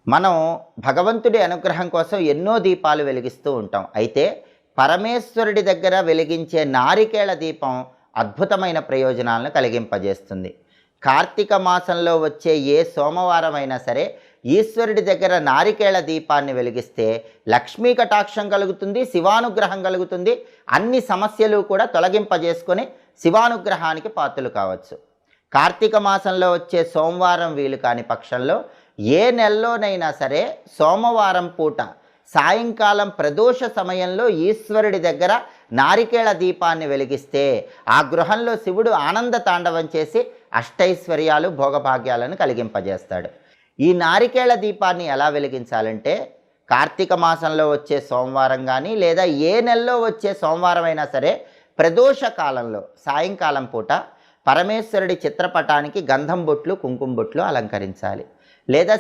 మనం భగవంతుడి అనుగ్రహం కోసం ఎన్నో దీపాలు వెలిగిస్తూ ఉంటాం. అయితే పరమేశ్వరుడి దగ్గర వెలిగించే నారికేళ దీపం అద్భుతమైన ప్రయోజనాలను కలిగింపజేస్తుంది. కార్తీక మాసంలో వచ్చే ఏ సోమవారం అయినా సరే ఈశ్వరుడి దగ్గర నారికేళ దీపాన్ని వెలిగిస్తే లక్ష్మీ కటాక్షం కలుగుతుంది, శివానుగ్రహం కలుగుతుంది. అన్ని సమస్యలు కూడా తొలగింపజేసుకొని శివానుగ్రహానికి పాత్రలు కావచ్చు. కార్తీక మాసంలో వచ్చే సోమవారం వీలు కాని పక్షంలో ఏ నెలలోనైనా సరే సోమవారం పూట సాయంకాలం ప్రదోష సమయంలో ఈశ్వరుడి దగ్గర నారికేళ దీపాన్ని వెలిగిస్తే ఆ గృహంలో శివుడు ఆనంద తాండవం చేసి అష్టైశ్వర్యాలు భోగభాగ్యాలను కలిగింపజేస్తాడు. ఈ నారికేళ దీపాన్ని ఎలా వెలిగించాలంటే కార్తీక మాసంలో వచ్చే సోమవారం కానీ లేదా ఏ నెలలో వచ్చే సోమవారం అయినా సరే ప్రదోష కాలంలో సాయంకాలం పూట పరమేశ్వరుడి చిత్రపటానికి గంధం బొట్లు కుంకుమ బొట్లు అలంకరించాలి. లేదా